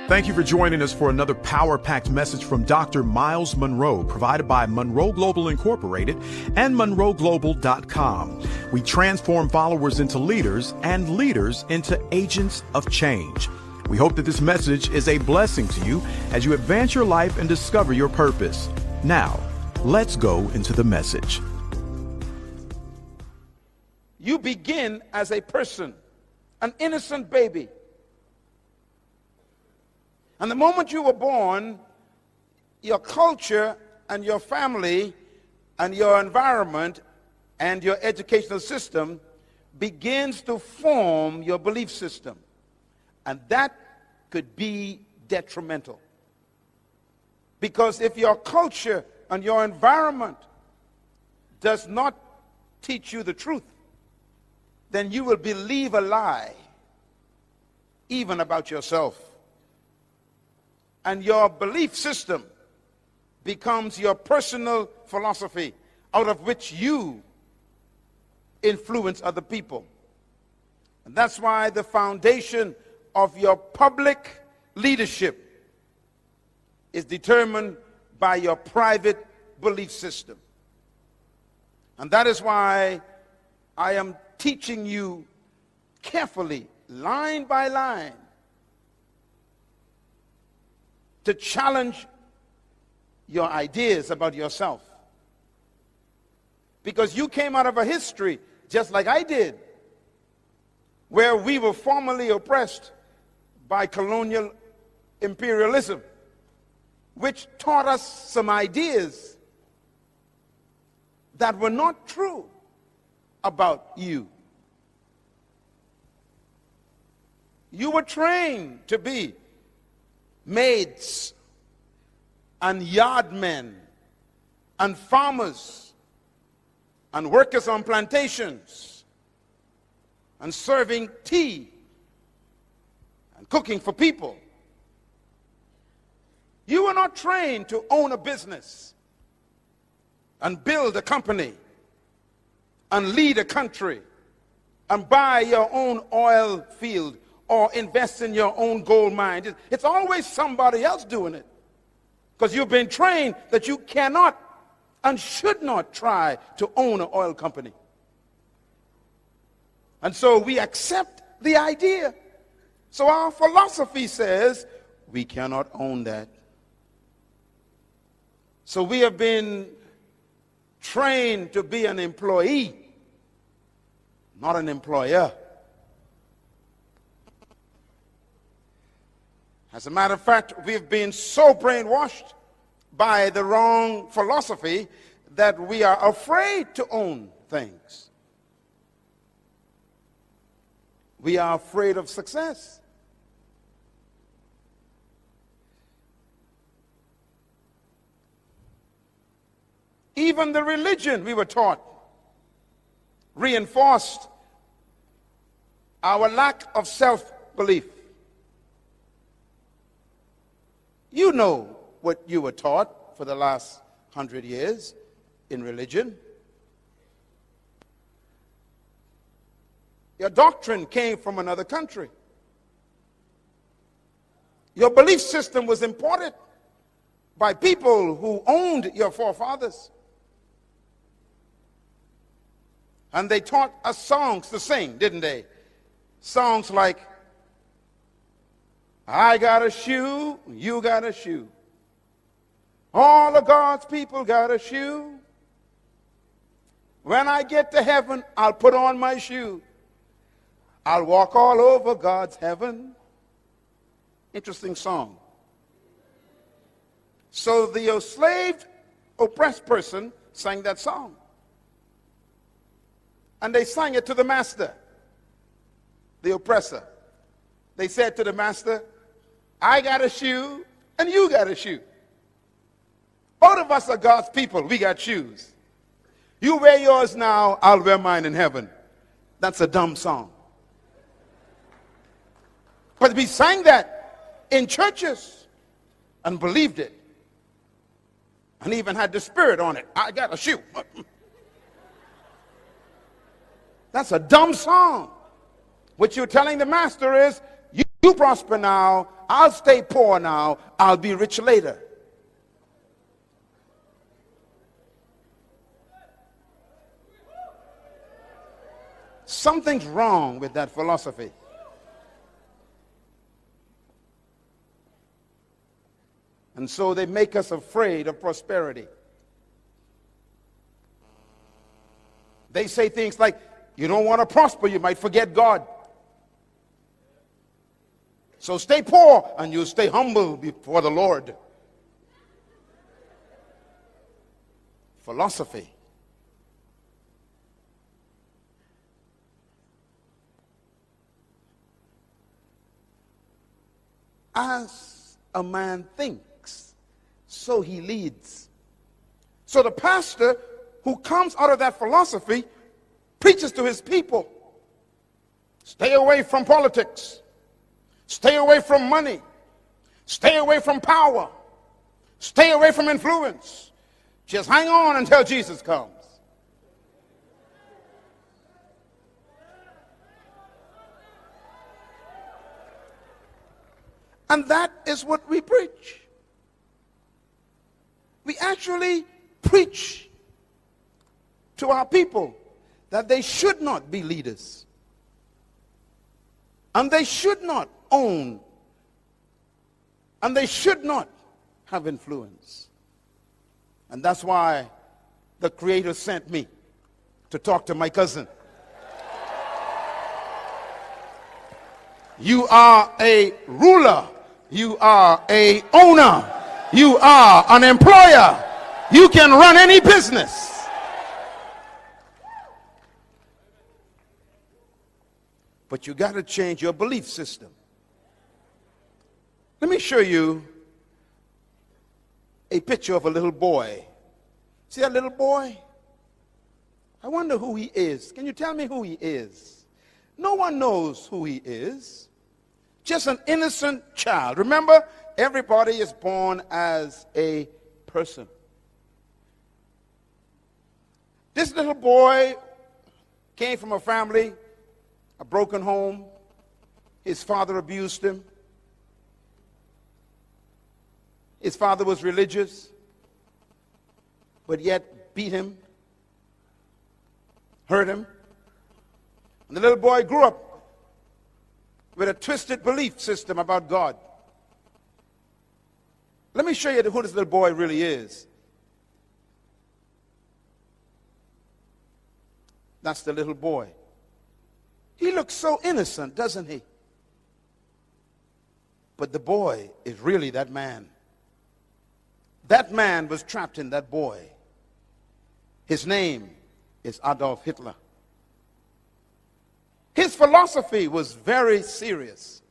Thank you for joining us for another power-packed message from Dr. Myles Munroe, provided by Munroe Global Incorporated and MunroeGlobal.com. We transform followers into leaders and leaders into agents of change. We hope that this message is a blessing to you as you advance your life and discover your purpose. Now, let's go into the message. You begin as a person, an innocent baby. And the moment you were born, your culture and your family and your environment and your educational system begins to form your belief system. And that could be detrimental. Because if your culture and your environment does not teach you the truth, then you will believe a lie, even about yourself. And your belief system becomes your personal philosophy, out of which you influence other people. And that's why the foundation of your public leadership is determined by your private belief system. And that is why I am teaching you carefully, line by line, to challenge your ideas about yourself. Because you came out of a history, just like I did, where we were formerly oppressed by colonial imperialism, which taught us some ideas that were not true about you. You were trained to be maids and yardmen and farmers and workers on plantations and serving tea and cooking for people. You were not trained to own a business and build a company and lead a country and buy your own oil field or invest in your own gold mine. It's always somebody else doing it, because you've been trained that you cannot and should not try to own an oil company. And so we accept the idea. So our philosophy says we cannot own that. So we have been trained to be an employee, not an employer. As a matter of fact, we've been so brainwashed by the wrong philosophy that we are afraid to own things. We are afraid of success. Even the religion we were taught reinforced our lack of self-belief. You know what you were taught for the last 100 years in religion. Your doctrine came from another country. Your belief system was imported by people who owned your forefathers. And they taught us songs to sing, didn't they? Songs like, I got a shoe, you got a shoe. All of God's people got a shoe. When I get to heaven, I'll put on my shoe. I'll walk all over God's heaven. Interesting song. So the enslaved, oppressed person sang that song. And they sang it to the master, the oppressor. They said to the master, I got a shoe and you got a shoe. Both of us are God's people. We got shoes. You wear yours now, I'll wear mine in heaven. That's a dumb song. But we sang that in churches and believed it. And even had the spirit on it. I got a shoe. That's a dumb song. What you're telling the master is, you You prosper now, I'll stay poor now, I'll be rich later. Something's wrong with that philosophy. And so they make us afraid of prosperity. They say things like, you don't want to prosper, you might forget God. So stay poor and you'll stay humble before the Lord. Philosophy. As a man thinks, so he leads. So the pastor who comes out of that philosophy preaches to his people. Stay away from politics. Stay away from money. Stay away from power. Stay away from influence. Just hang on until Jesus comes. And that is what we preach. We actually preach to our people that they should not be leaders. And they should not own. And they should not have influence. And that's why the Creator sent me to talk to my cousin. You are a ruler. You are a owner. You are an employer. You can run any business. But you got to change your belief system. Let me show you a picture of a little boy. See that little boy? I wonder who he is. Can you tell me who he is? No one knows who he is. Just an innocent child. Remember, everybody is born as a person. This little boy came from a family, a broken home. His father abused him. His father was religious, but yet beat him, hurt him. And the little boy grew up with a twisted belief system about God. Let me show you who this little boy really is. That's the little boy. He looks so innocent, doesn't he? But the boy is really that man. That man was trapped in that boy. His name is Adolf Hitler. His philosophy was very serious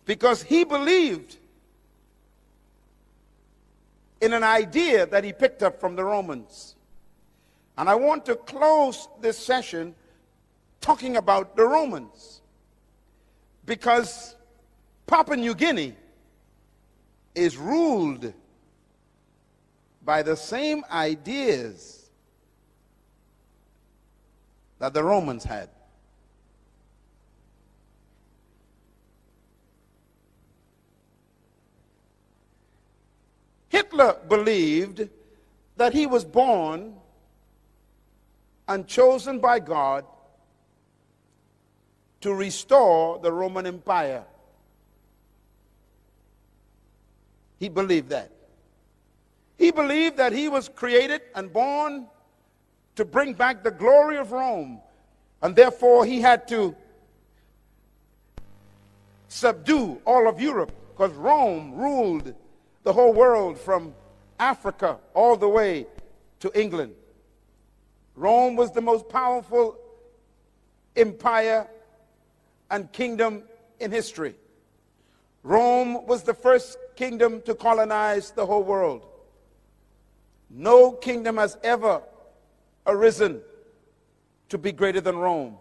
because he believed in an idea that he picked up from the Romans. And I want to close this session talking about the Romans, because Papua New Guinea is ruled by the same ideas that the Romans had. Hitler believed that he was born and chosen by God to restore the Roman Empire. He believed that. He believed that he was created and born to bring back the glory of Rome, and therefore he had to subdue all of Europe, because Rome ruled the whole world from Africa all the way to England. Rome was the most powerful empire and kingdom in history. Rome was the first kingdom to colonize the whole world. No kingdom has ever arisen to be greater than Rome.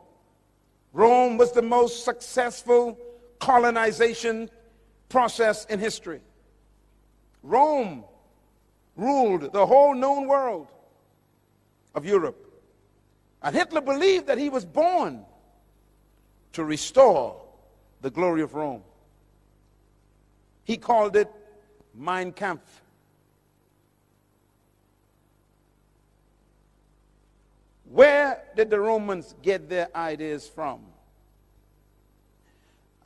Rome was the most successful colonization process in history. Rome ruled the whole known world of Europe. And Hitler believed that he was born to restore the glory of Rome. He called it Mein Kampf. Where did the Romans get their ideas from?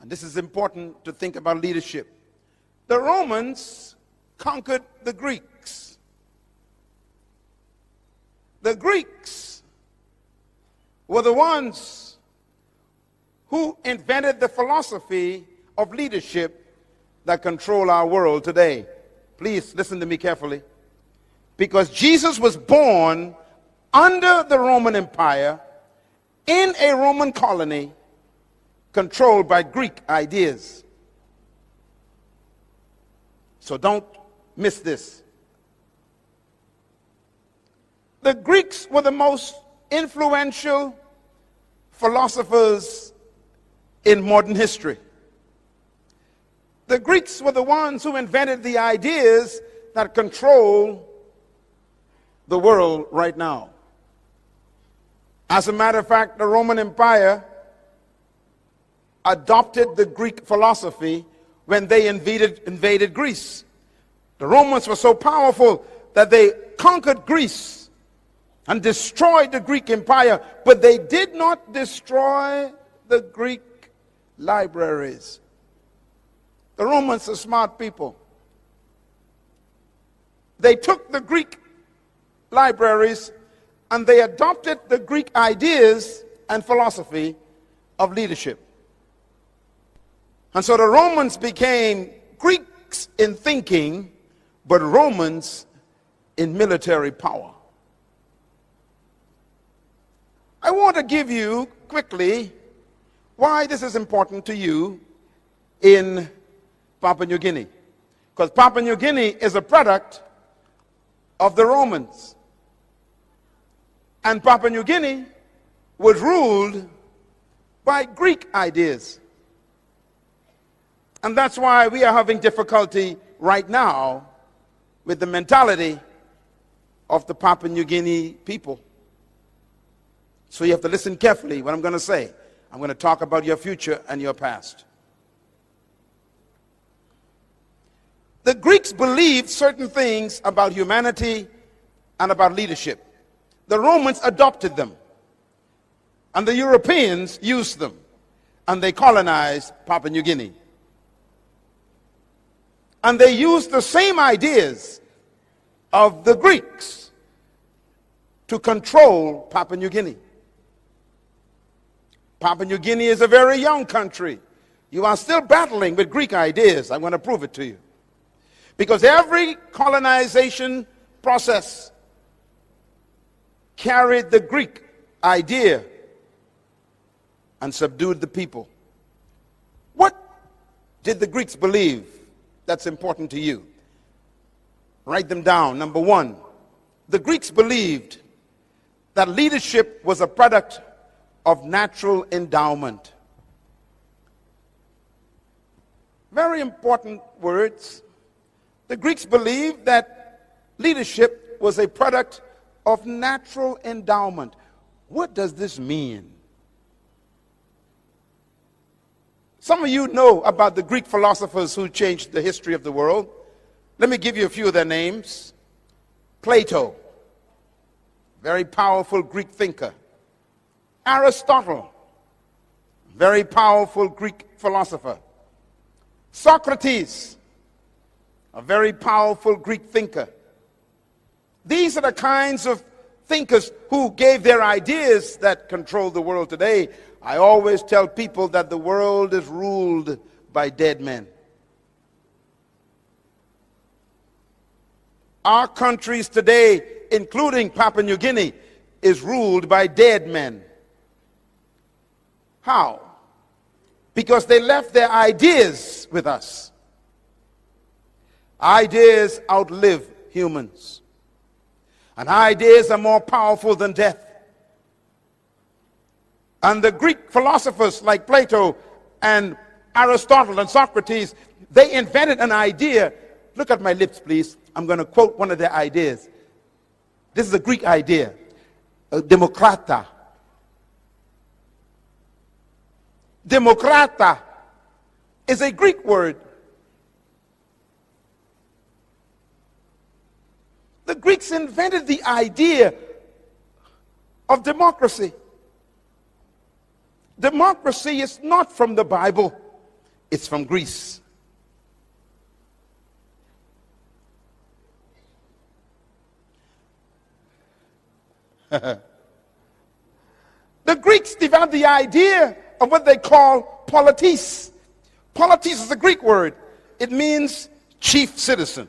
And this is important to think about leadership. The Romans conquered the Greeks. The Greeks were the ones who invented the philosophy of leadership that control our world today. Please listen to me carefully. Because Jesus was born under the Roman Empire in a Roman colony controlled by Greek ideas. So don't miss this. The Greeks were the most influential philosophers in modern history. The Greeks were the ones who invented the ideas that control the world right now. As a matter of fact, the Roman Empire adopted the Greek philosophy when they invaded Greece. The Romans were so powerful that they conquered Greece and destroyed the Greek Empire, but they did not destroy the Greek libraries. The Romans are smart people. They took the Greek libraries and they adopted the Greek ideas and philosophy of leadership. And so the Romans became Greeks in thinking, but Romans in military power. I want to give you quickly why this is important to you in Papua New Guinea. Because Papua New Guinea is a product of the Romans. And Papua New Guinea was ruled by Greek ideas. And that's why we are having difficulty right now with the mentality of the Papua New Guinea people. So you have to listen carefully what I'm going to say. I'm going to talk about your future and your past. The Greeks believed certain things about humanity and about leadership. The Romans adopted them, and the Europeans used them, and they colonized Papua New Guinea. And they used the same ideas of the Greeks to control Papua New Guinea. Papua New Guinea is a very young country. You are still battling with Greek ideas. I'm going to prove it to you. Because every colonization process carried the Greek idea and subdued the people. What did the Greeks believe that's important to you? Write them down. Number one, the Greeks believed that leadership was a product of natural endowment. Very important words. The Greeks believed that leadership was a product of natural endowment. What does this mean? Some of you know about the Greek philosophers who changed the history of the world. Let me give you a few of their names. Plato, very powerful Greek thinker. Aristotle, very powerful Greek philosopher. Socrates, a very powerful Greek thinker. These are the kinds of thinkers who gave their ideas that control the world today. I always tell people that the world is ruled by dead men. Our countries today, including Papua New Guinea, is ruled by dead men. How? Because they left their ideas with us. Ideas outlive humans. And ideas are more powerful than death. And the Greek philosophers like Plato and Aristotle and Socrates, they invented an idea. Look at my lips, please. I'm going to quote one of their ideas. This is a Greek idea. Demokrata. Demokrata. is a Greek word. The Greeks invented the idea of democracy. Democracy is not from the Bible, it's from Greece. The Greeks developed the idea of what they call politis. Politis is a Greek word. It means chief citizen.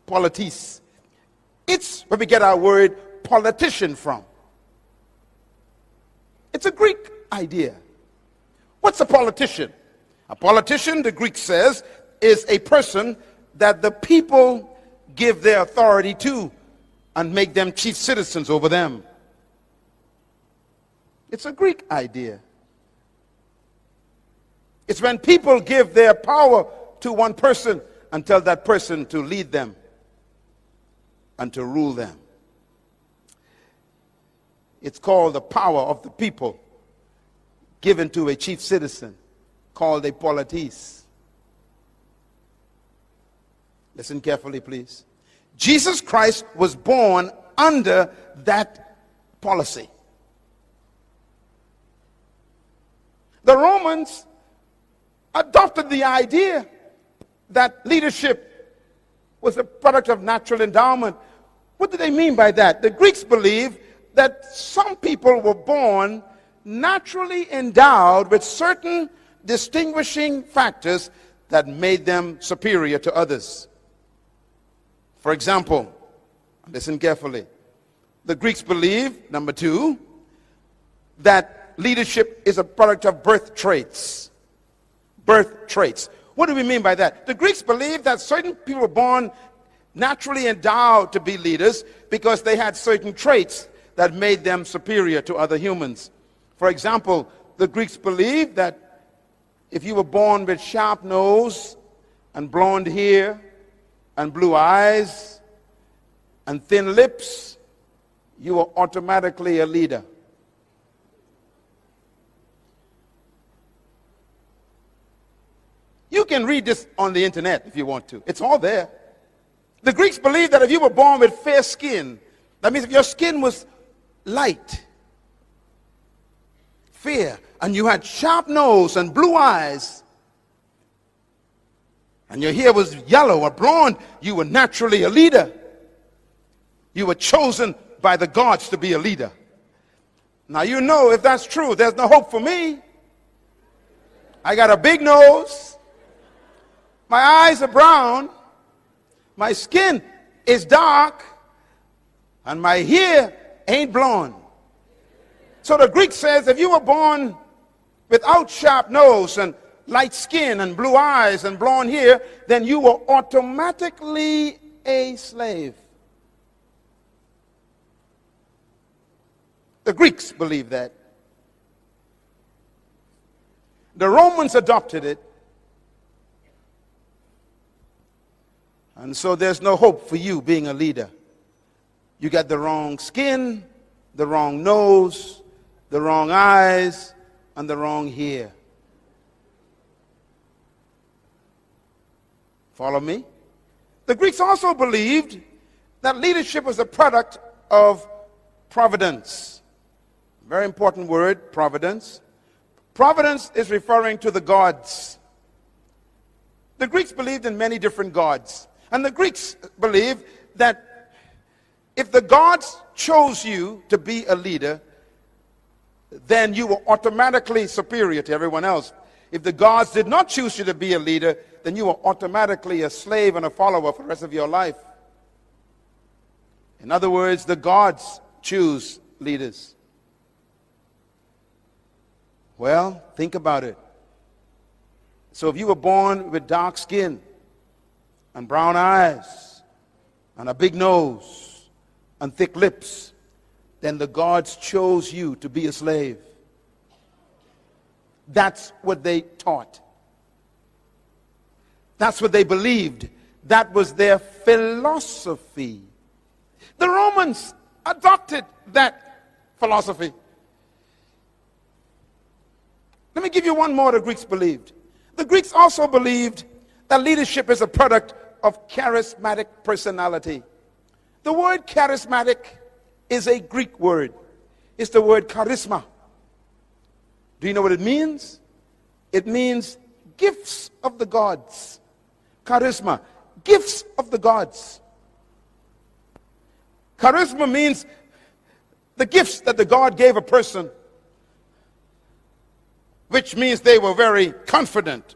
Politis. It's where we get our word politician from. It's a Greek idea. What's a politician? A politician, the Greek says, is a person that the people give their authority to and make them chief citizens over them. It's a Greek idea. It's when people give their power to one person and tell that person to lead them and to rule them. It's called the power of the people given to a chief citizen, called a politis. Listen carefully, please. Jesus Christ was born under that policy. The Romans adopted the idea that leadership was a product of natural endowment. What do they mean by that? The Greeks believe that some people were born naturally endowed with certain distinguishing factors that made them superior to others. For example, listen carefully. The Greeks believe, number two, that leadership is a product of birth traits. Birth traits. What do we mean by that? The Greeks believe that certain people were born naturally endowed to be leaders because they had certain traits that made them superior to other humans. For example, the Greeks believed that if you were born with sharp nose and blonde hair and blue eyes and thin lips, you were automatically a leader. You can read this on the internet if you want to. It's all there. The Greeks believed that if you were born with fair skin, that means if your skin was light, fair, and you had sharp nose and blue eyes, and your hair was yellow or blonde, you were naturally a leader. You were chosen by the gods to be a leader. Now you know if that's true, there's no hope for me. I got a big nose. My eyes are brown. My skin is dark. And my hair ain't blonde. So the Greek says if you were born without sharp nose and light skin and blue eyes and blonde hair, then you were automatically a slave. The Greeks believed that. The Romans adopted it. And so there's no hope for you being a leader. You got the wrong skin, the wrong nose, the wrong eyes, and the wrong hair. Follow me? The Greeks also believed that leadership was a product of providence. Very important word, providence. Providence is referring to the gods. The Greeks believed in many different gods. And the Greeks believed that if the gods chose you to be a leader, then you were automatically superior to everyone else. If the gods did not choose you to be a leader, then you were automatically a slave and a follower for the rest of your life. In other words, the gods choose leaders. Well, think about it. So if you were born with dark skin and brown eyes and a big nose and thick lips, then the gods chose you to be a slave. That's what they taught. That's what they believed. That was their philosophy. The Romans adopted that philosophy. Let me give you one more the Greeks believed. The Greeks also believed that leadership is a product of charismatic personality. The word charismatic is a Greek word. It's the word charisma. Do you know what it means? It means gifts of the gods. Charisma, gifts of the gods. Charisma means the gifts that the God gave a person, which means they were very confident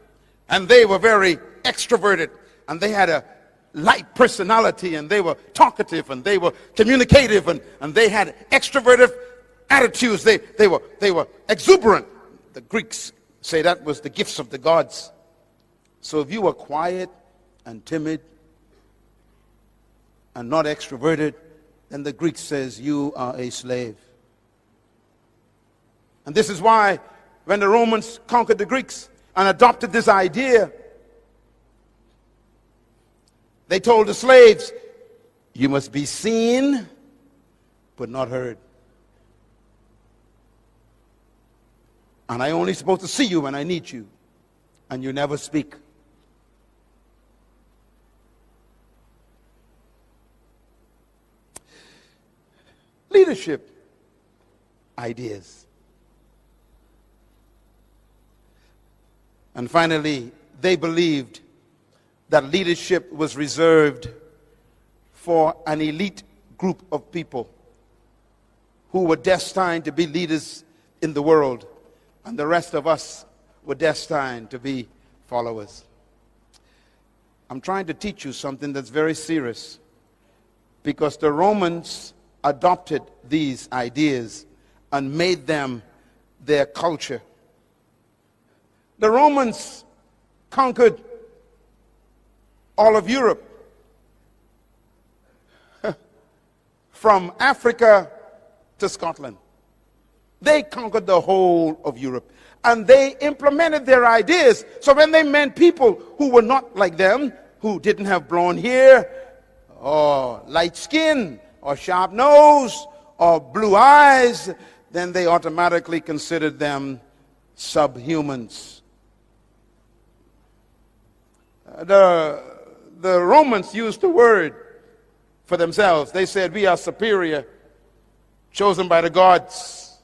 and they were very extroverted and they had a light personality and they were talkative and they were communicative and they had extroverted attitudes. They were exuberant. The Greeks say that was the gifts of the gods. So if you were quiet and timid and not extroverted, then the Greek says you are a slave. And this is why when the Romans conquered the Greeks and adopted this idea, they told the slaves, you must be seen but not heard. And I only supposed to see you when I need you, and you never speak. Leadership ideas. And finally, they believed that leadership was reserved for an elite group of people who were destined to be leaders in the world, and the rest of us were destined to be followers. I'm trying to teach you something that's very serious, because the Romans adopted these ideas and made them their culture. The Romans conquered all of Europe, from Africa to Scotland. They conquered the whole of Europe, and they implemented their ideas. So when they met people who were not like them, who didn't have blonde hair or light skin or sharp nose or blue eyes, then they automatically considered them subhumans. The Romans used the word for themselves. They said, we are superior, chosen by the gods.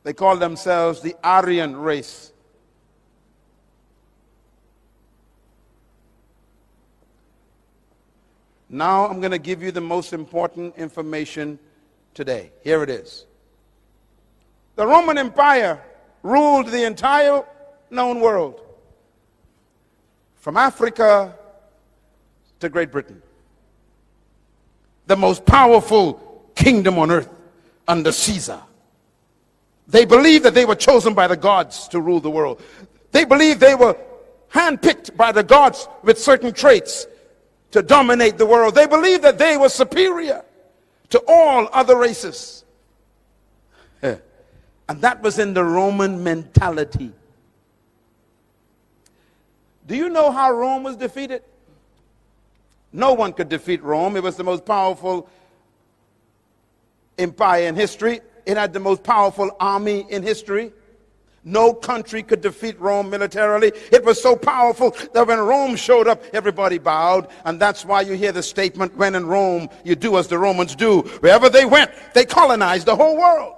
They called themselves the Aryan race. Now I'm going to give you the most important information today. Here it is. The Roman Empire ruled the entire known world, from Africa to Great Britain. The most powerful kingdom on earth under Caesar. They believed that they were chosen by the gods to rule the world. They believed they were handpicked by the gods with certain traits to dominate the world. They believed that they were superior to all other races. And that was in the Roman mentality. Do you know how Rome was defeated? No one could defeat Rome. It was the most powerful empire in history. It had the most powerful army in history. No country could defeat Rome militarily. It was so powerful that when Rome showed up, everybody bowed. And that's why you hear the statement, when in Rome, you do as the Romans do. Wherever they went, they colonized the whole world.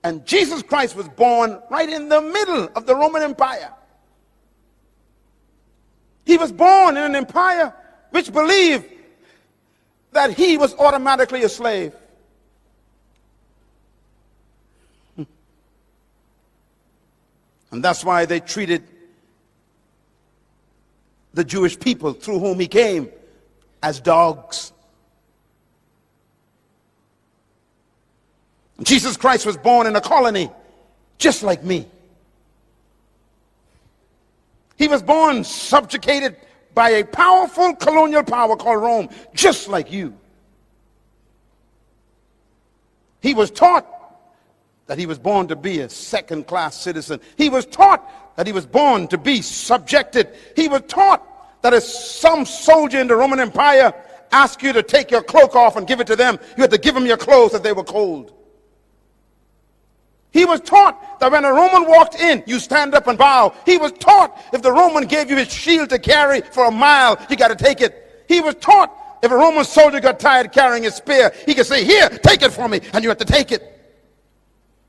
And Jesus Christ was born right in the middle of the Roman Empire. He was born in an empire which believed that he was automatically a slave. And that's why they treated the Jewish people through whom he came as dogs. Jesus Christ was born in a colony just like me. He was born subjugated by a powerful colonial power called Rome, just like you. He was taught that he was born to be a second-class citizen. He was taught that he was born to be subjected. He was taught that if some soldier in the Roman Empire asked you to take your cloak off and give it to them, you had to give them your clothes if they were cold. He was taught that when a Roman walked in, you stand up and bow. He was taught if the Roman gave you his shield to carry for a mile, you got to take it. He was taught if a Roman soldier got tired carrying his spear, he could say, here, take it for me, and you have to take it.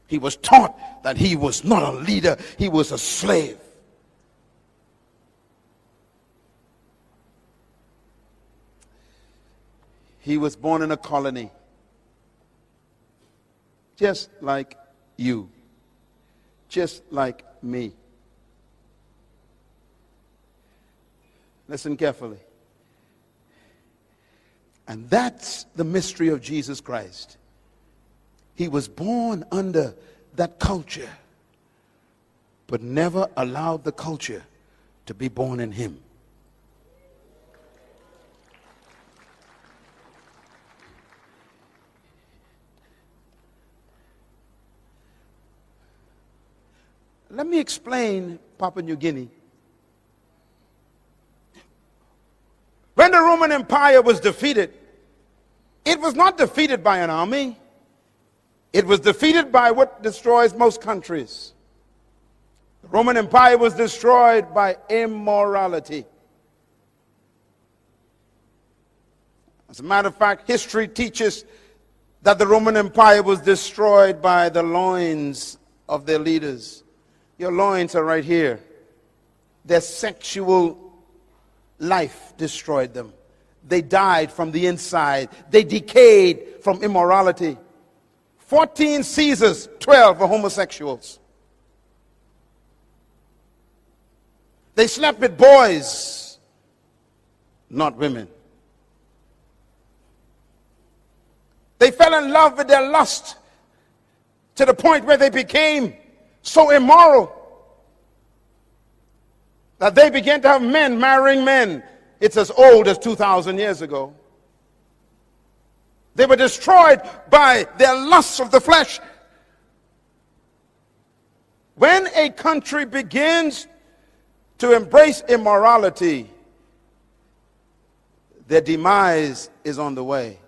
He was taught that he was not a leader, he was a slave. He was born in a colony, just like you, just like me. Listen carefully. And that's the mystery of Jesus Christ. He was born under that culture, but never allowed the culture to be born in him. Let me explain Papua New Guinea. When the Roman Empire was defeated, it was not defeated by an army. It was defeated by what destroys most countries. The Roman Empire was destroyed by immorality. As a matter of fact, history teaches that the Roman Empire was destroyed by the loins of their leaders. Your loins are right here. Their sexual life destroyed them. They died from the inside. They decayed from immorality. 14 Caesars, 12 were homosexuals. They slept with boys, not women. They fell in love with their lust to the point where they became so immoral that they began to have men marrying men. It's as old as 2,000 years ago. They were destroyed by their lusts of the flesh. When a country begins to embrace immorality, their demise is on the way.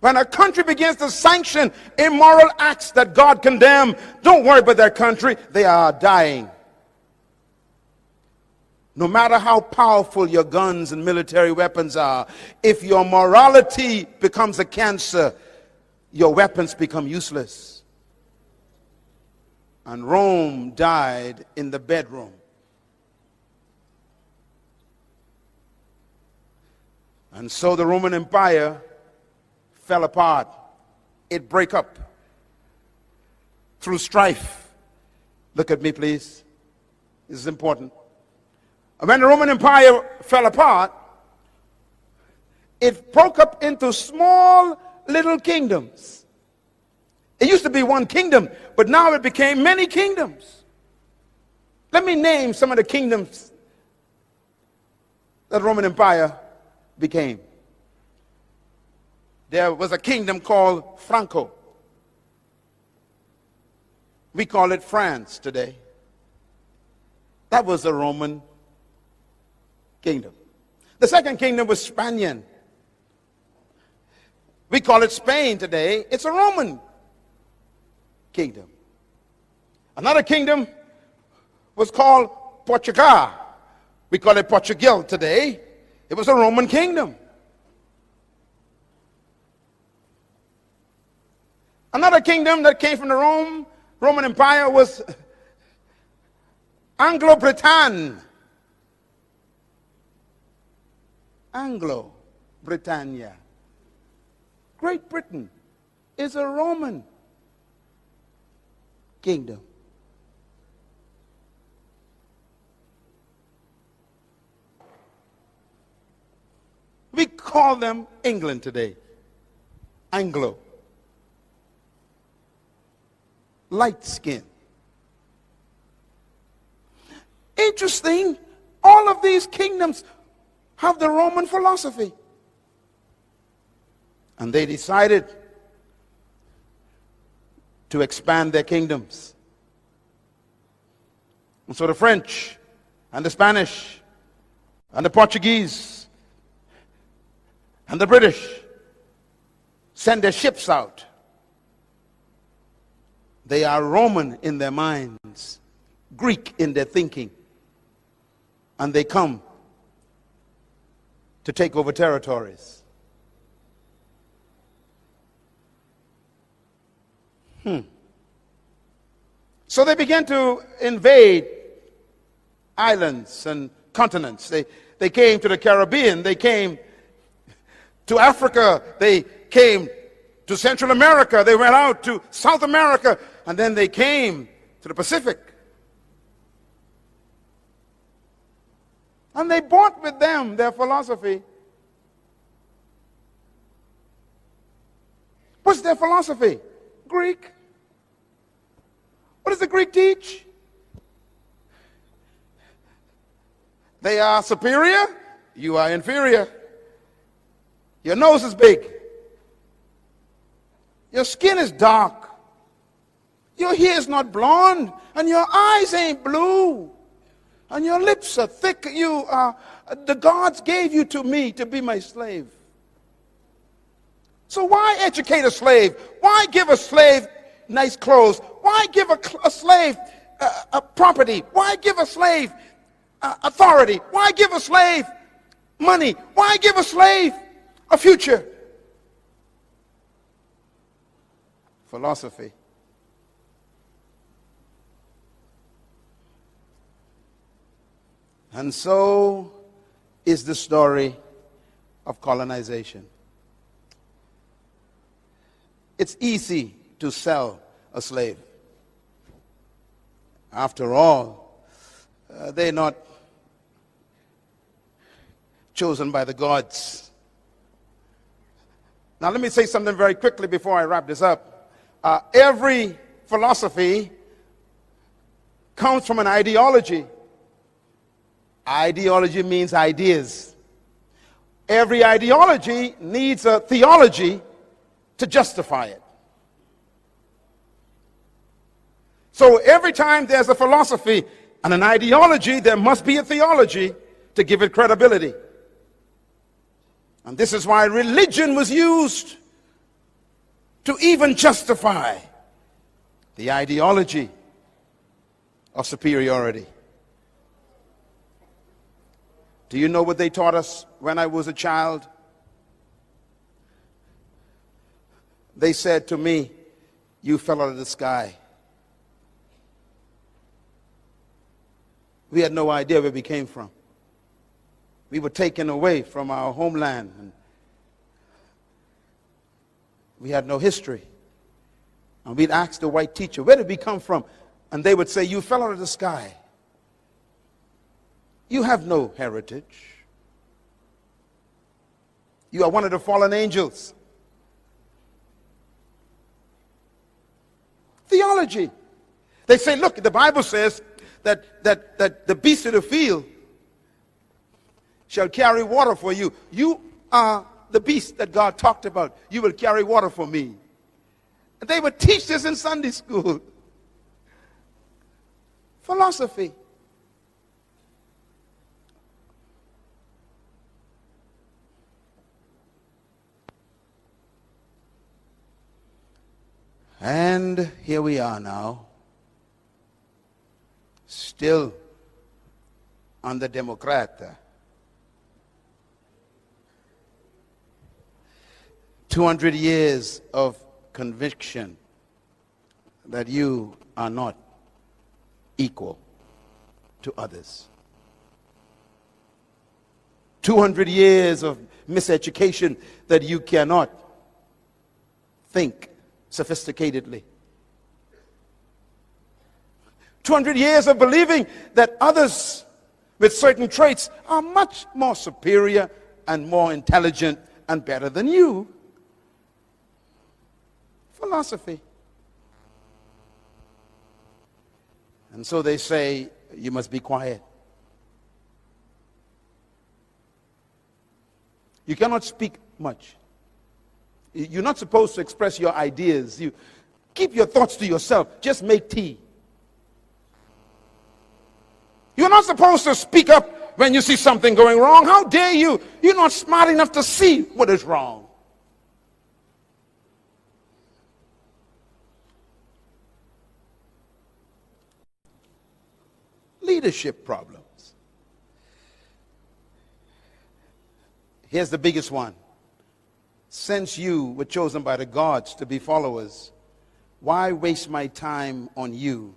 When a country begins to sanction immoral acts that God condemned, don't worry about their country, they are dying. No matter how powerful your guns and military weapons are, if your morality becomes a cancer, your weapons become useless. And Rome died in the bedroom. And so the Roman Empire fell apart. It broke up through strife. Look at me, please. This is important. When the Roman Empire fell apart, it broke up into small little kingdoms. It used to be one kingdom, but now it became many kingdoms. Let me name some of the kingdoms that the Roman Empire became. There was a kingdom called Franco. We call it France today. That was a Roman kingdom. The second kingdom was Spanian. We call it Spain today. It's a Roman kingdom. Another kingdom was called Portugal. We call it Portugal today. It was a Roman kingdom. Another kingdom that came from the Roman Empire was Anglo-Britannia. Anglo-Britannia. Great Britain is a Roman kingdom. We call them England today. Anglo. Light skin. Interesting, all of these kingdoms have the Roman philosophy. And they decided to expand their kingdoms. And so the French and the Spanish and the Portuguese and the British send their ships out They are Roman in their minds, Greek in their thinking, and they come to take over territories. So they began to invade islands and continents. They came to the Caribbean. They came to Africa. They came to Central America. They went out to South America. And then they came to the Pacific. And they brought with them their philosophy. What's their philosophy? Greek. What does the Greek teach? They are superior, you are inferior. Your nose is big. Your skin is dark. Your hair is not blonde, and your eyes ain't blue, and your lips are thick. The gods gave you to me to be my slave. So why educate a slave? Why give a slave nice clothes? Why give a slave a property? Why give a slave authority? Why give a slave money? Why give a slave a future? Philosophy. And so is the story of colonization. It's easy to sell a slave. After all, they're not chosen by the gods. Now let me say something very quickly before I wrap this up. Every philosophy comes from an ideology. Ideology means ideas. Every ideology needs a theology to justify it. So every time there's a philosophy and an ideology, there must be a theology to give it credibility. And this is why religion was used to even justify the ideology of superiority. Do you know what they taught us when I was a child? They said to me, "You fell out of the sky." We had no idea where we came from. We were taken away from our homeland. And we had no history. And we'd ask the white teacher, "Where did we come from?" And they would say, "You fell out of the sky. You have no heritage. You are one of the fallen angels." Theology. They say, look, the Bible says that the beasts of the field shall carry water for you. You are the beast that God talked about. You will carry water for me. And they would teach this in Sunday school. Philosophy. And here we are now, still under Democrat. 200 years of conviction that you are not equal to others. 200 years of miseducation that you cannot think sophisticatedly. 200 years of believing that others with certain traits are much more superior and more intelligent and better than you. Philosophy. And so they say, you must be quiet. You cannot speak much. You're not supposed to express your ideas. You keep your thoughts to yourself. Just make tea. You're not supposed to speak up when you see something going wrong. How dare you? You're not smart enough to see what is wrong. leadership problems. Here's the biggest one. Since you were chosen by the gods to be followers, why waste my time on you,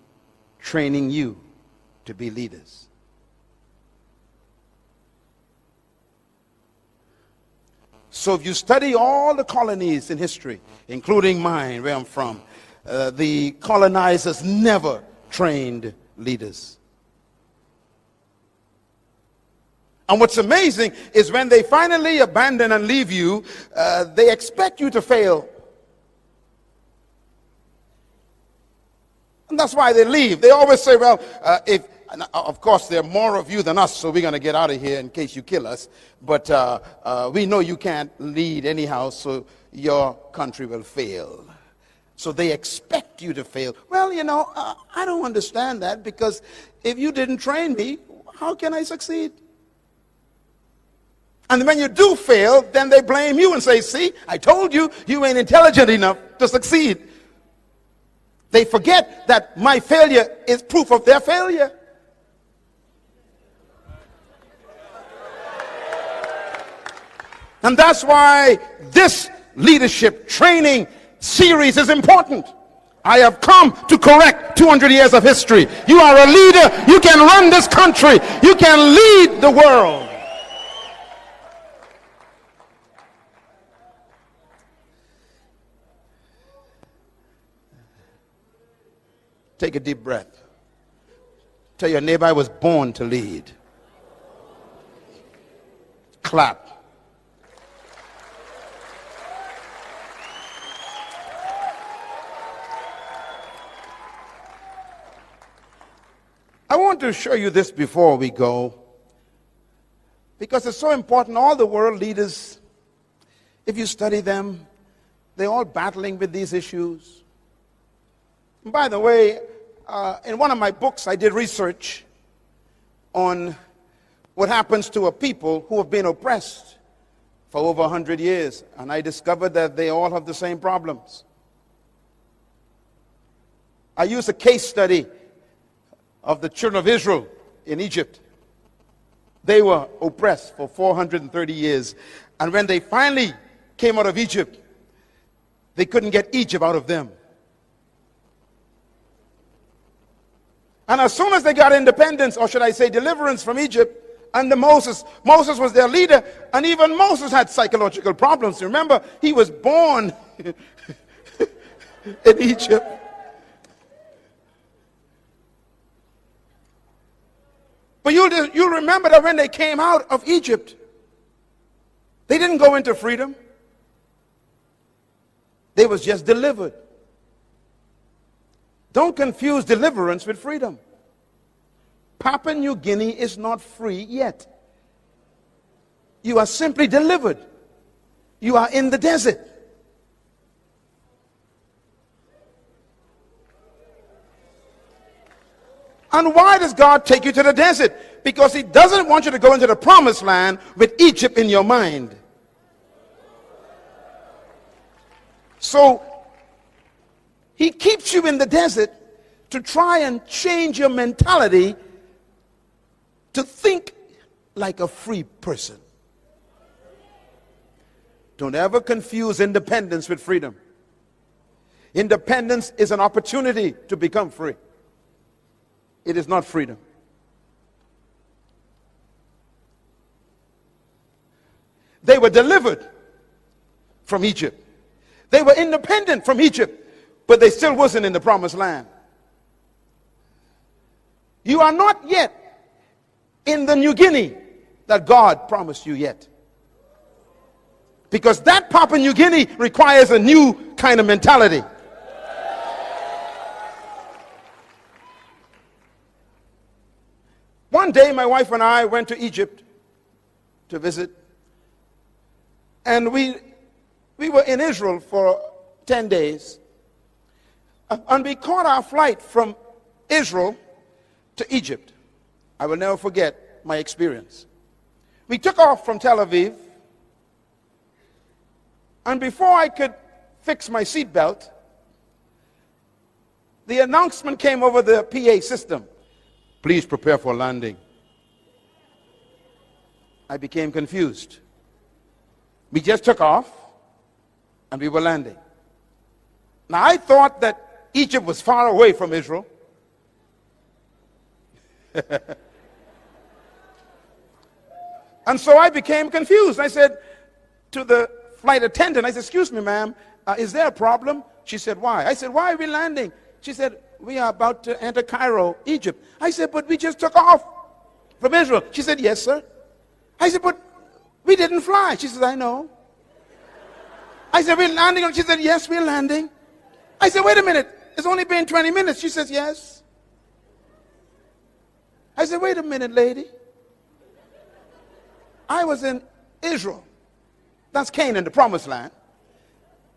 training you to be leaders? So if you study all the colonies in history, including mine, where I'm from, the colonizers never trained leaders. And what's amazing is when they finally abandon and leave you, they expect you to fail. And that's why they leave. They always say, well, of course, there are more of you than us, so we're going to get out of here in case you kill us. But we know you can't lead anyhow, so your country will fail. So they expect you to fail. Well, I don't understand that, because if you didn't train me, how can I succeed? And when you do fail, then they blame you and say, see, I told you, you ain't intelligent enough to succeed. They forget that my failure is proof of their failure. And that's why this leadership training series is important. I have come to correct 200 years of history. You are a leader. You can run this country. You can lead the world. Take a deep breath. Tell your neighbor, I was born to lead. Clap. I want to show you this before we go, because it's so important. All the world leaders, if you study them, they're all battling with these issues. And by the way, in one of my books, I did research on what happens to a people who have been oppressed for over 100 years. And I discovered that they all have the same problems. I used a case study of the children of Israel in Egypt. They were oppressed for 430 years. And when they finally came out of Egypt, they couldn't get Egypt out of them. And as soon as they got independence, or should I say deliverance from Egypt, under Moses was their leader, and even Moses had psychological problems. Remember, he was born in Egypt. But you'll remember that when they came out of Egypt, they didn't go into freedom. They was just delivered. Don't confuse deliverance with freedom. Papua New Guinea is not free yet. You are simply delivered. You are in the desert. And why does God take you to the desert? Because He doesn't want you to go into the promised land with Egypt in your mind. So He keeps you in the desert to try and change your mentality to think like a free person. Don't ever confuse independence with freedom. Independence is an opportunity to become free. It is not freedom. They were delivered from Egypt. They were independent from Egypt, but they still wasn't in the promised land. You are not yet in the New Guinea that God promised you yet. Because that Papua New Guinea requires a new kind of mentality. One day, my wife and I went to Egypt to visit. And we were in Israel for 10 days. And we caught our flight from Israel to Egypt. I will never forget my experience. We took off from Tel Aviv. And before I could fix my seatbelt, the announcement came over the PA system. Please prepare for landing. I became confused. We just took off and we were landing. Now I thought that Egypt was far away from Israel. And so I became confused. I said to the flight attendant, I said, excuse me, ma'am, is there a problem? She said, why? I said, why are we landing? She said, we are about to enter Cairo, Egypt. I said, but we just took off from Israel. She said, yes, sir. I said, but we didn't fly. She said, I know. I said, we're landing. She said, yes, we're landing. I said, wait a minute. It's only been 20 minutes. She says, yes. I said, wait a minute, lady. I was in Israel. That's Canaan, the promised land.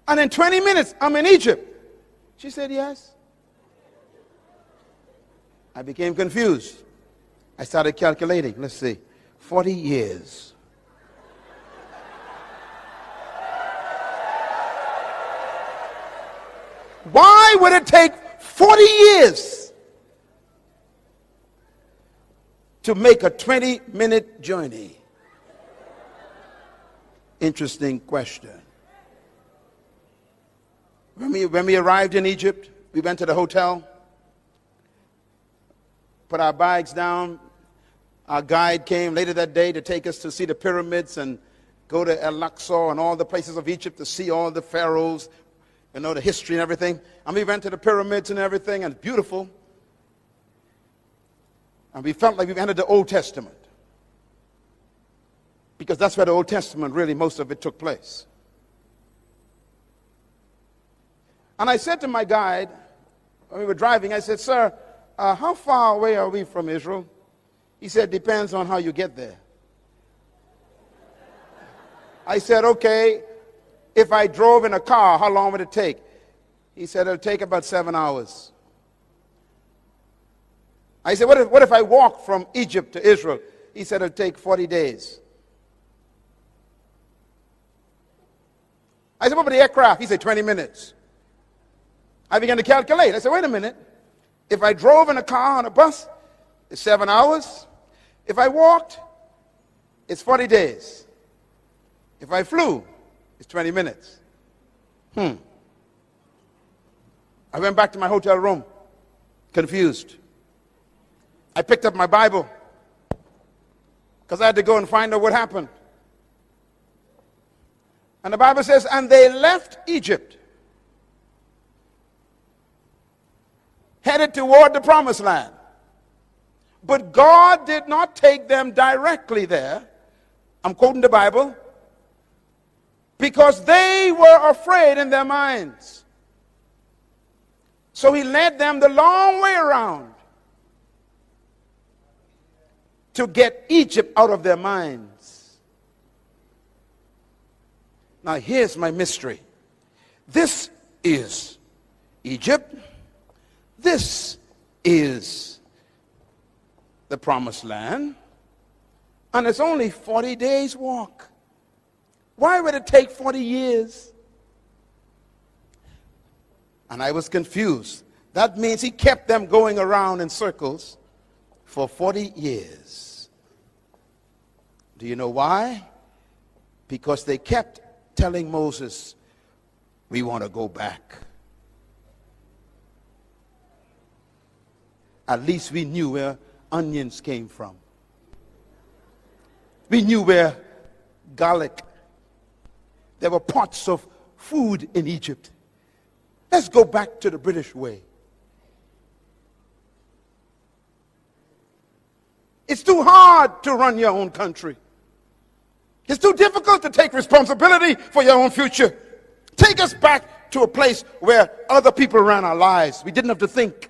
And in 20 minutes, I'm in Egypt. She said, yes. I became confused. I started calculating. Let's see. 40 years. Why would it take 40 years to make a 20-minute journey? Interesting question. When we arrived in Egypt, we went to the hotel, put our bags down. Our guide came later that day to take us to see the pyramids and go to El-Aqsa and all the places of Egypt to see all the pharaohs, you know, the history and everything. And we went to the pyramids and everything, and it's beautiful. And we felt like we entered the Old Testament, because that's where the Old Testament, really, most of it took place. And I said to my guide, when we were driving, I said, sir, how far away are we from Israel? He said, depends on how you get there. I said, okay, if I drove in a car, how long would it take? He said, it'll take about 7 hours. I said, what if I walk from Egypt to Israel? He said, it'll take 40 days. I said, what about the aircraft? He said, 20 minutes. I began to calculate. I said, wait a minute. If I drove in a car on a bus, it's 7 hours. If I walked, it's 40 days. If I flew, it's 20 minutes. I went back to my hotel room, confused. I picked up my Bible because I had to go and find out what happened. And the Bible says, and they left Egypt, headed toward the promised land. But God did not take them directly there. I'm quoting the Bible. Because they were afraid in their minds. So he led them the long way around to get Egypt out of their minds. Now here's my mystery. This is Egypt. This is the promised land. And it's only 40 days walk. Why would it take 40 years? And I was confused. That means he kept them going around in circles for 40 years. Do you know why? Because they kept telling Moses, we want to go back. At least we knew where onions came from. We knew where garlic. There were pots of food in Egypt. Let's go back to the British way. It's too hard to run your own country. It's too difficult to take responsibility for your own future. Take us back to a place where other people ran our lives. We didn't have to think.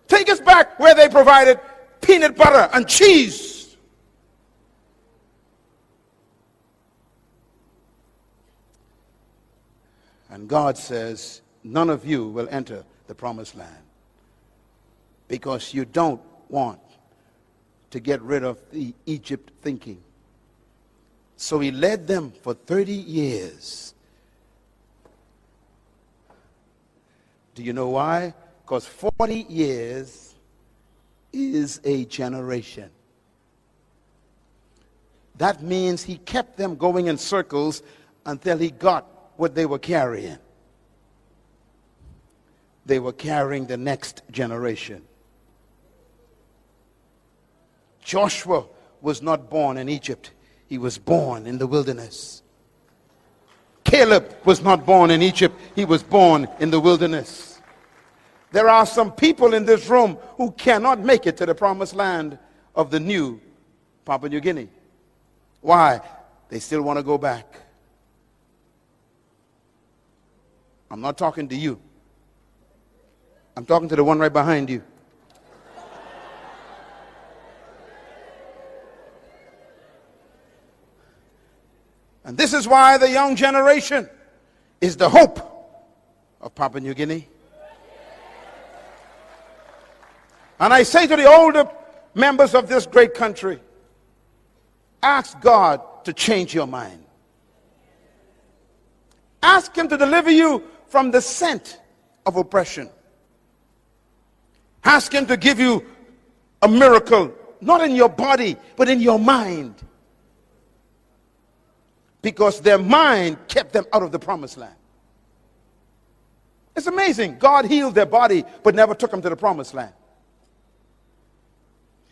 Take us back where they provided peanut butter and cheese. And God says, none of you will enter the promised land because you don't want to get rid of the Egypt thinking. So he led them for 30 years. Do you know why? Because 40 years is a generation. That means he kept them going in circles until he got what they were carrying. They were carrying the next generation. Joshua was not born in Egypt. He was born in the wilderness. Caleb was not born in Egypt. He was born in the wilderness. There are some people in this room who cannot make it to the promised land of the new Papua New Guinea. Why? They still want to go back. I'm not talking to you. I'm talking to the one right behind you. And this is why the young generation is the hope of Papua New Guinea. And I say to the older members of this great country, ask God to change your mind. Ask him to deliver you from the scent of oppression. Ask him to give you a miracle, not in your body, but in your mind. Because their mind kept them out of the promised land. It's amazing. God healed their body, but never took them to the promised land.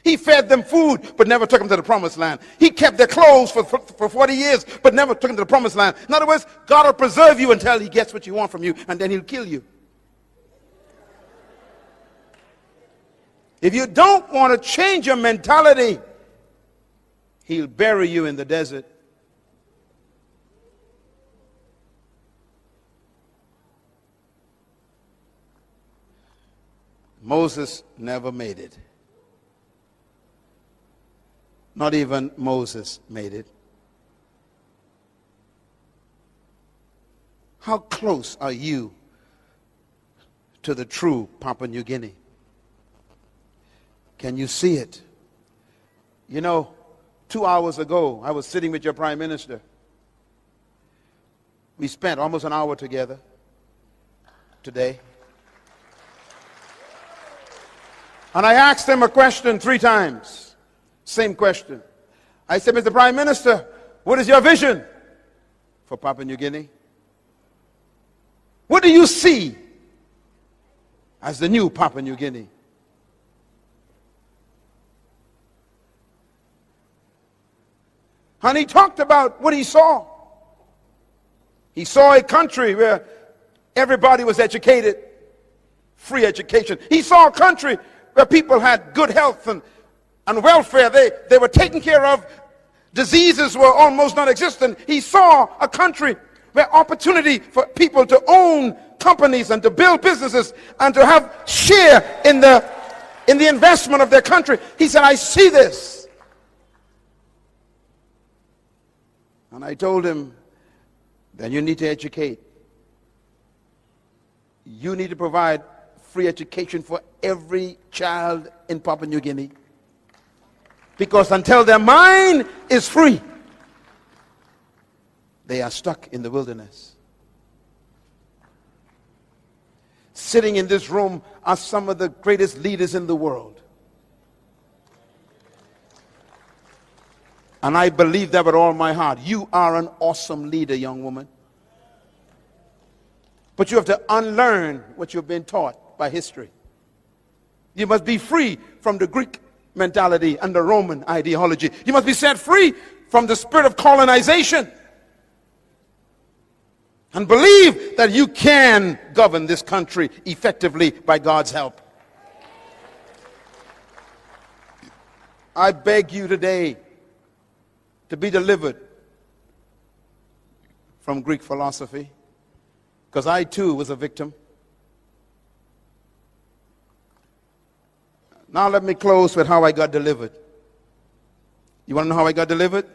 He fed them food, but never took them to the promised land. He kept their clothes for 40 years, but never took them to the promised land. In other words, God will preserve you until he gets what you want from you, and then he'll kill you. If you don't want to change your mentality, he'll bury you in the desert. Moses never made it. Not even Moses made it. How close are you to the true Papua New Guinea? Can you see it? You know, 2 hours ago, I was sitting with your Prime Minister. We spent almost an hour together today. And I asked him a question 3 times. Same question. I said, Mr. Prime Minister, what is your vision for Papua New Guinea? What do you see as the new Papua New Guinea? And he talked about what he saw. He saw a country where everybody was educated, free education. He saw a country where people had good health and welfare. They were taken care of. Diseases were almost non-existent. He saw a country where opportunity for people to own companies and to build businesses and to have share in the investment of their country. He said, I see this. And I told him, then you need to educate. You need to provide free education for every child in Papua New Guinea. Because until their mind is free, they are stuck in the wilderness. Sitting in this room are some of the greatest leaders in the world. And I believe that with all my heart. You are an awesome leader, young woman. But you have to unlearn what you've been taught by history. You must be free from the Greek mentality and the Roman ideology. You must be set free from the spirit of colonization and believe that you can govern this country effectively by God's help. I beg you today to be delivered from Greek philosophy, because I too was a victim. Now let me close with how I got delivered. You want to know how I got delivered?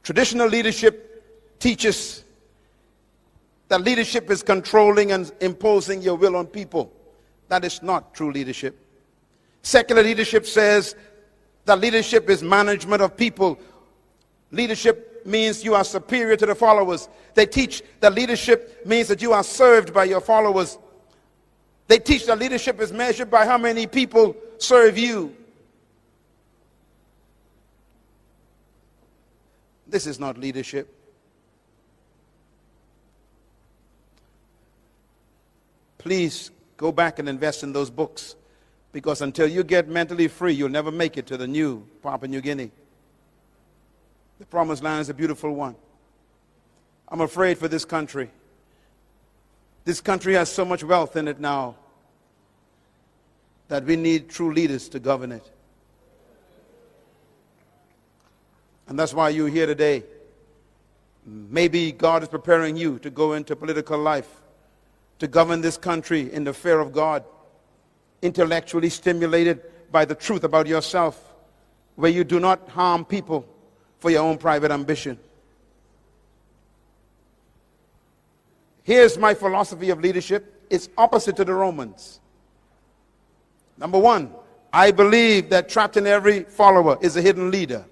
Traditional leadership teaches that leadership is controlling and imposing your will on people. That is not true leadership. Secular leadership says that leadership is management of people. Leadership means you are superior to the followers. They teach that leadership means that you are served by your followers. They teach that leadership is measured by how many people serve you. This is not leadership. Please go back and invest in those books, because until you get mentally free, you'll never make it to the new Papua New Guinea. The promised land is a beautiful one. I'm afraid for this country. This country has so much wealth in it now that we need true leaders to govern it. And that's why you're here today. Maybe God is preparing you to go into political life, to govern this country in the fear of God, intellectually stimulated by the truth about yourself, where you do not harm people for your own private ambition. Here's my philosophy of leadership. It's opposite to the Romans. Number one, I believe that trapped in every follower is a hidden leader.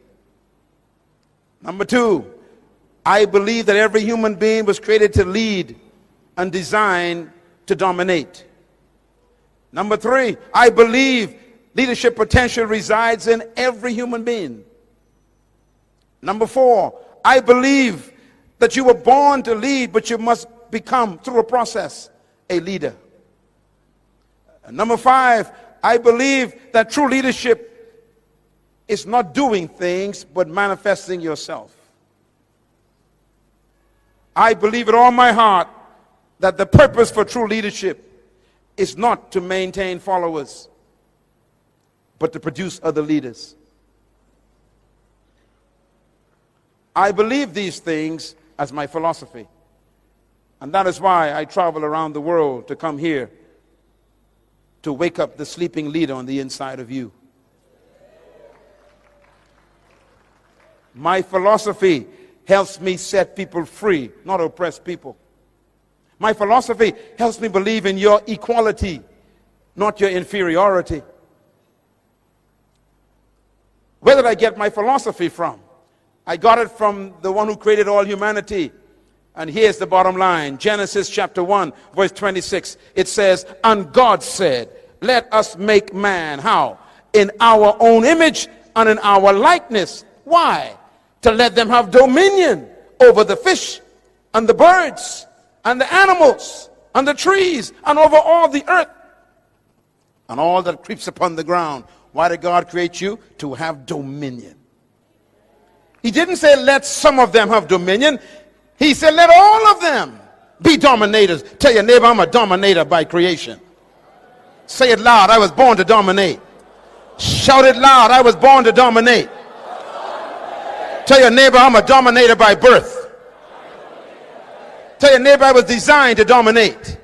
Number two, I believe that every human being was created to lead and designed to dominate. Number three, I believe leadership potential resides in every human being. Number four, I believe that you were born to lead, but you must become, through a process, a leader. And number five, I believe that true leadership is not doing things, but manifesting yourself. I believe with all my heart that the purpose for true leadership is not to maintain followers, but to produce other leaders. I believe these things as my philosophy. And that is why I travel around the world to come here to wake up the sleeping leader on the inside of you. My philosophy helps me set people free, not oppress people. My philosophy helps me believe in your equality, not your inferiority. Where did I get my philosophy from? I got it from the one who created all humanity. And here's the bottom line. Genesis chapter 1, verse 26. It says, and God said, let us make man, how? In our own image and in our likeness. Why? To let them have dominion over the fish and the birds and the animals and the trees and over all the earth and all that creeps upon the ground. Why did God create you? To have dominion. He didn't say let some of them have dominion. He said let all of them be dominators. Tell your neighbor, I'm a dominator by creation. Say it loud, I was born to dominate. Shout it loud, I was born to dominate. Tell your neighbor, I'm a dominator by birth. Tell your neighbor, I was designed to dominate.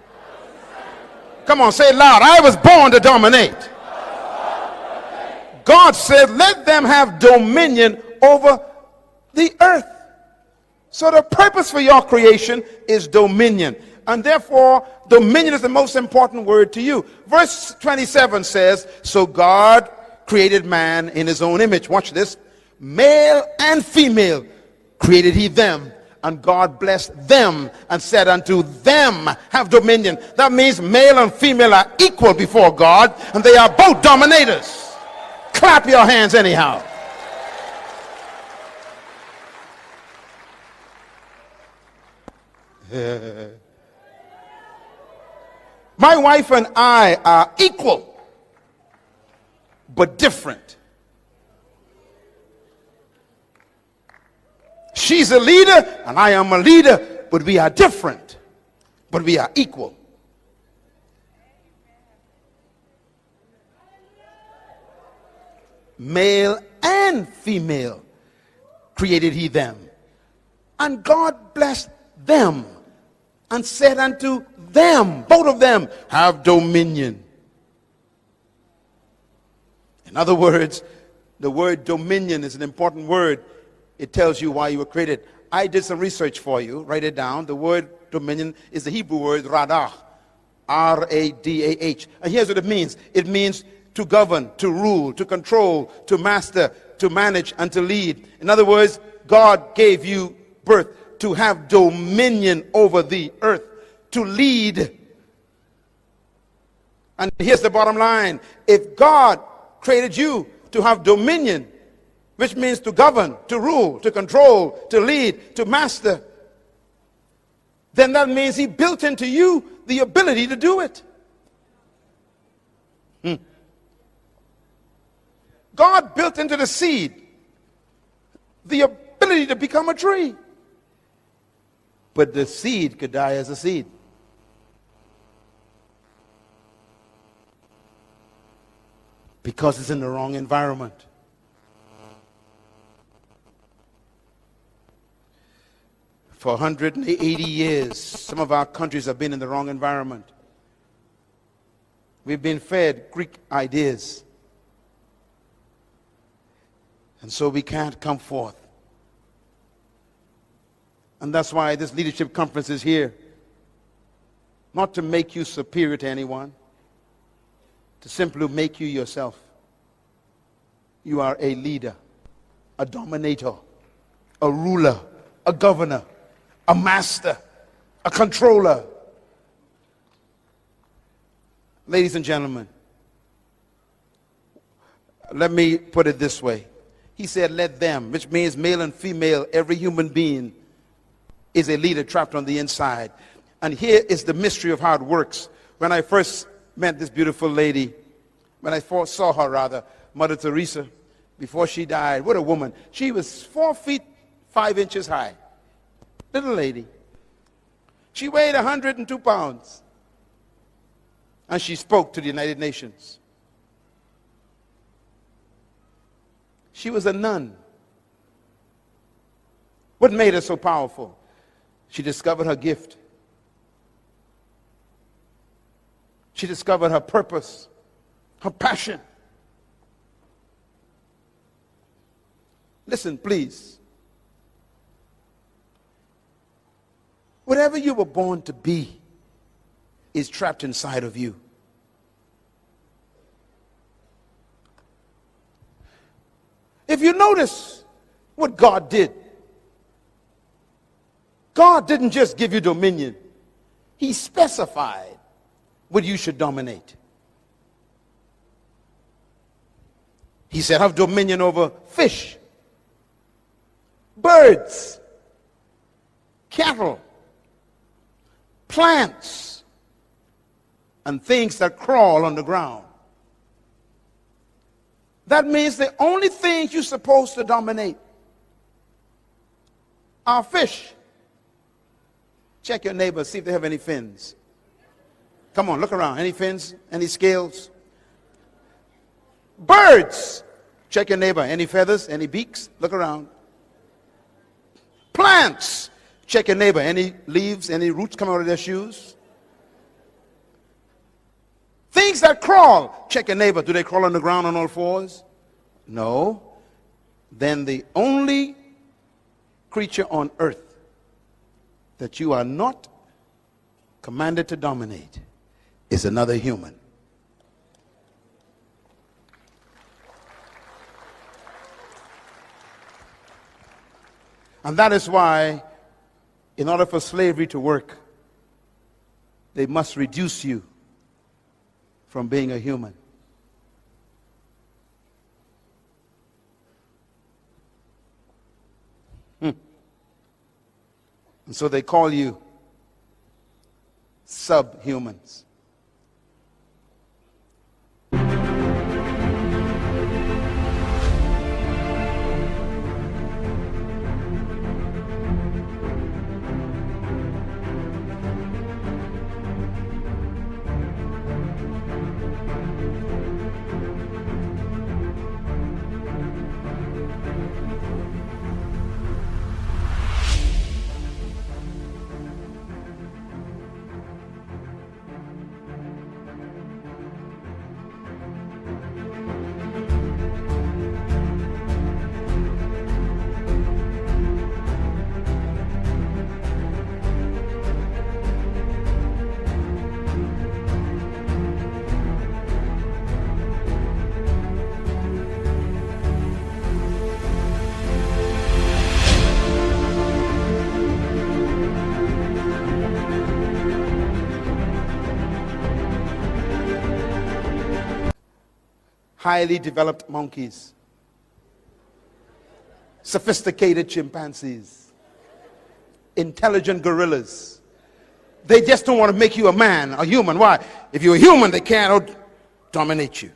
Come on, say it loud. I was born to dominate. God said, let them have dominion over the earth. So the purpose for your creation is dominion. And therefore, dominion is the most important word to you. Verse 27 says, so God created man in his own image. Watch this. Male and female created he them, and God blessed them and said unto them, have dominion. That means male and female are equal before God, and they are both dominators. Clap your hands anyhow. My wife and I are equal, but different. She's a leader and I am a leader, but we are different, but we are equal. Male and female created he them, and God blessed them and said unto them, both of them, have dominion. In other words, the word dominion is an important word. It tells you why you were created. I did some research for you. Write it down. The word dominion is the Hebrew word radah. R-A-D-A-H. And here's what it means. It means to govern, to rule, to control, to master, to manage, and to lead. In other words, God gave you birth to have dominion over the earth, to lead. And here's the bottom line. If God created you to have dominion, which means to govern, to rule, to control, to lead, to master, then that means he built into you the ability to do it. God built into the seed the ability to become a tree. But the seed could die as a seed. Because it's in the wrong environment. For 180 years, some of our countries have been in the wrong environment. We've been fed Greek ideas. And so we can't come forth. And that's why this leadership conference is here. Not to make you superior to anyone, to simply make you yourself. You are a leader, a dominator, a ruler, a governor, a master, a controller. Ladies and gentlemen, let me put it this way. He said, let them, which means male and female, every human being is a leader trapped on the inside. And here is the mystery of how it works. When I first met this beautiful lady, when I first saw her rather, Mother Teresa, before she died, what a woman. She was 4 feet 5 inches high. Little lady. She weighed 102 pounds. And she spoke to the United Nations. She was a nun. What made her so powerful? She discovered her gift. She discovered her purpose, her passion. Listen, please. Whatever you were born to be is trapped inside of you. If you notice what God did, God didn't just give you dominion. He specified what you should dominate. He said, have dominion over fish, birds, cattle, plants, and things that crawl on the ground. That means the only things you're supposed to dominate are fish. Check your neighbor, see if they have any fins. Come on, look around. Any fins? Any scales? Birds. Check your neighbor. Any feathers? Any beaks? Look around. Plants. Check your neighbor. Any leaves? Any roots coming out of their shoes? Things that crawl. Check your neighbor. Do they crawl on the ground on all fours? No. Then the only creature on earth that you are not commanded to dominate is another human. And that is why, in order for slavery to work, they must reduce you from being a human. And so they call you subhumans. highly developed monkeys, sophisticated chimpanzees, intelligent gorillas. They just don't want to make you a man, a human. Why? If you're a human, they can't dominate you.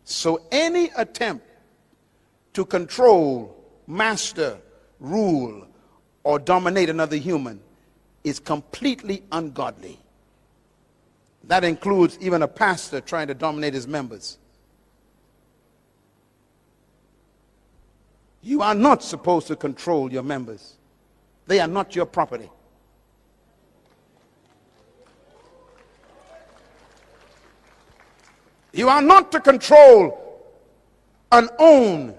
So any attempt to control, master, rule, or dominate another human is completely ungodly. That includes even a pastor trying to dominate his members. You are not supposed to control your members. They are not your property. You are not to control and own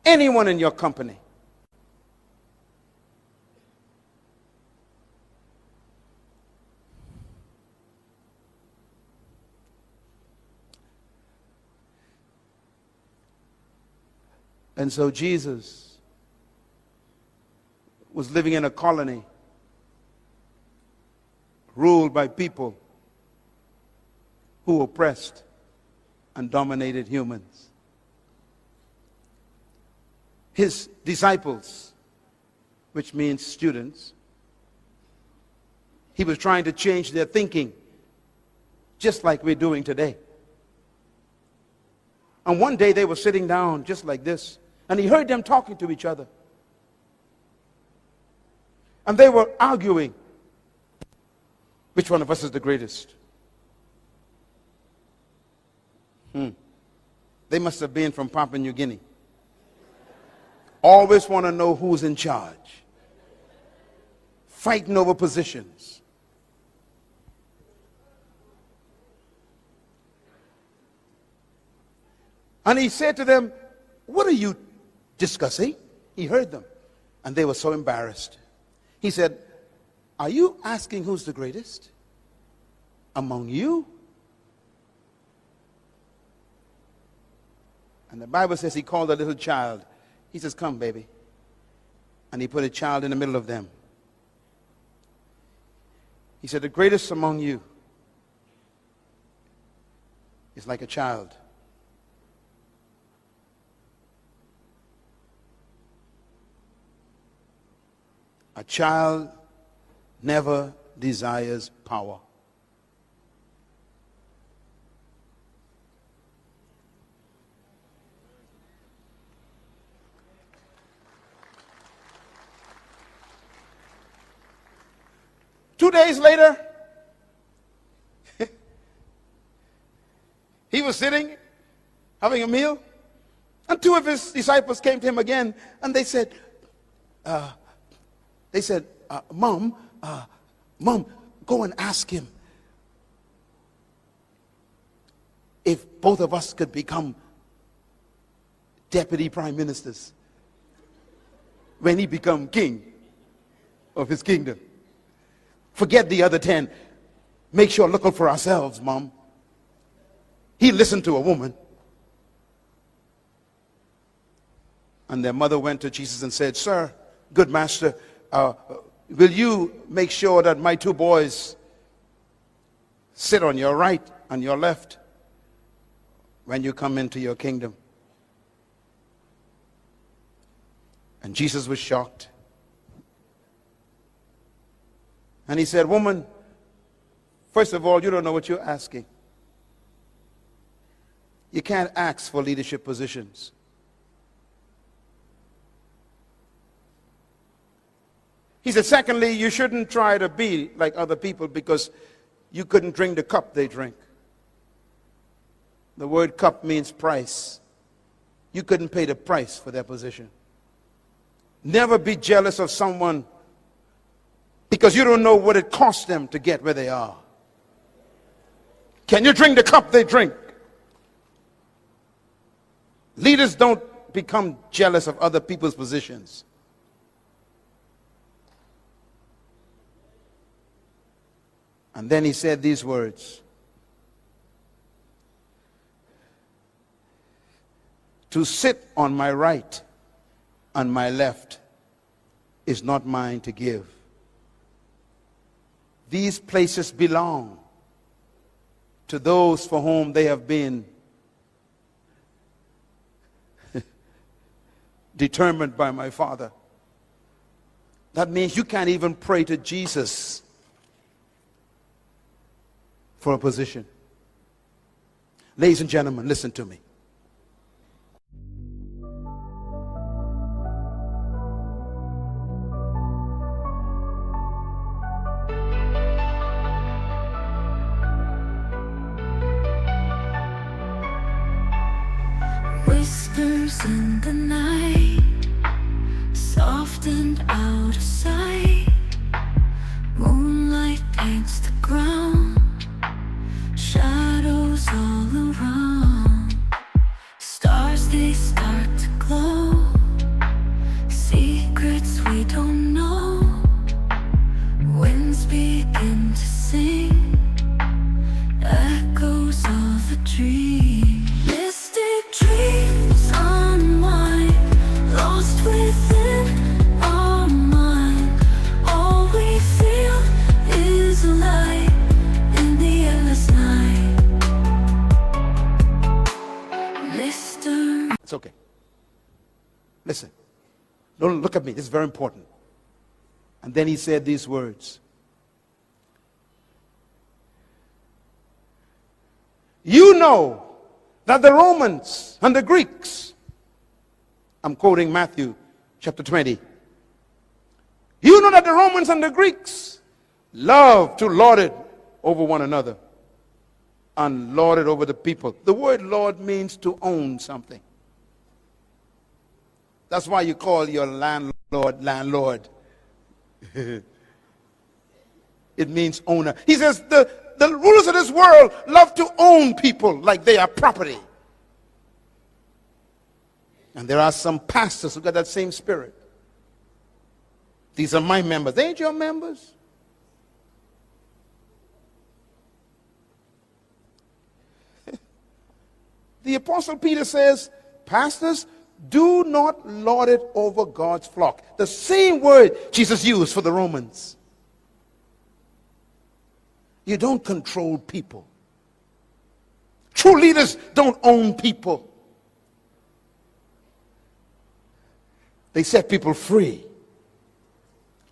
anyone in your company. And so Jesus was living in a colony ruled by people who oppressed and dominated humans. His disciples, which means students, he was trying to change their thinking, just like we're doing today. And one day they were sitting down just like this, and he heard them talking to each other. And they were arguing, which one of us is the greatest? They must have been from Papua New Guinea. Always want to know who's in charge. Fighting over positions. And he said to them, "What are you discussing?" He heard them, and they were so embarrassed. He said, "Are you asking who's the greatest among you?" And the Bible says he called a little child. He says, "Come, baby." And he put a child in the middle of them. He said, "The greatest among you is like a child. A child never desires power. Two days later, he was sitting, having a meal, and two of his disciples came to him again, and they said, Mom, go and ask him if both of us could become deputy prime ministers when he become king of his kingdom. Forget the other 10. Make sure look out for ourselves, Mom." He listened to a woman. And their mother went to Jesus and said, "Sir, good master, will you make sure that my two boys sit on your right and your left when you come into your kingdom?" And Jesus was shocked. And he said, "Woman, first of all, you don't know what you're asking. You can't ask for leadership positions. He said, secondly, you shouldn't try to be like other people because you couldn't drink the cup they drink. The word cup means price. You couldn't pay the price for their position. Never be jealous of someone because you don't know what it cost them to get where they are. Can you drink the cup they drink? Leaders don't become jealous of other people's positions. And then he said these words: to sit on my right and my left is not mine to give. These places belong to those for whom they have been determined by my Father. That means you can't even pray to Jesus for a position. Ladies and gentlemen, listen to me. Whispers in the night, soft and out of sight. Moonlight paints the ground, shadows all around. Stars, they start to glow, secrets we don't know. Winds begin to sing, echoes of a dream. Mystic dreams unwind, lost within our mind. All we feel is a light in the endless night. Mr. It's okay. Listen. Don't look at me. This is very important. And then he said these words. You know that the Romans and the Greeks, I'm quoting Matthew chapter 20. You know that the Romans and the Greeks love to lord it over one another and lord it over the people. The word lord means to own something. That's why you call your landlord. It means owner. He says the rulers of this world love to own people like they are property. And there are some pastors who got that same spirit. These are my members. They ain't your members. The Apostle Peter says, pastors, do not lord it over God's flock. The same word Jesus used for the Romans. You don't control people. True leaders don't own people. They set people free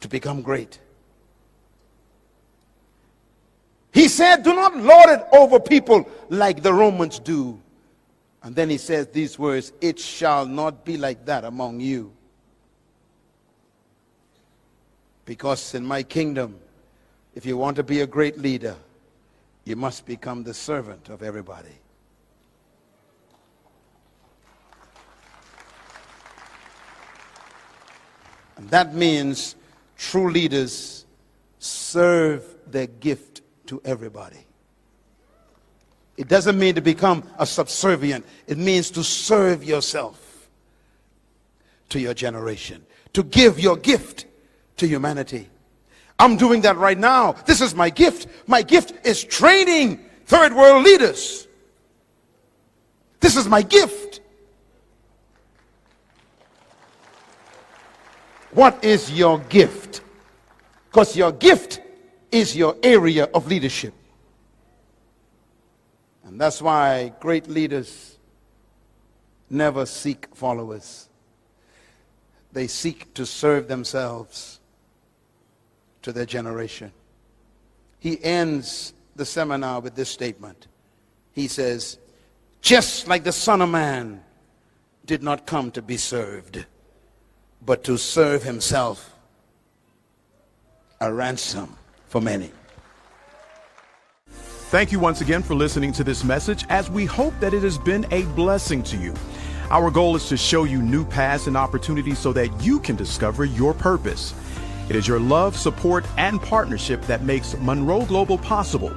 to become great. He said, do not lord it over people like the Romans do. And then he says these words, it shall not be like that among you. Because in my kingdom, if you want to be a great leader, you must become the servant of everybody. And that means true leaders serve their gift to everybody. It doesn't mean to become a subservient. It means to serve yourself to your generation, to give your gift to humanity. I'm doing that right now. This is my gift. My gift is training third world leaders. This is my gift. What is your gift? Because your gift is your area of leadership. And that's why great leaders never seek followers. They seek to serve themselves to their generation. He ends the seminar with this statement. He says, just like the Son of Man did not come to be served, but to serve himself, a ransom for many. Thank you once again for listening to this message, as we hope that it has been a blessing to you. Our goal is to show you new paths and opportunities so that you can discover your purpose. It is your love, support, and partnership that makes Munroe Global possible.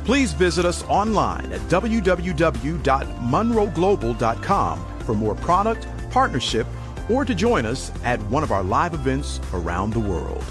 Please visit us online at www.munroeglobal.com for more product, partnership, or to join us at one of our live events around the world.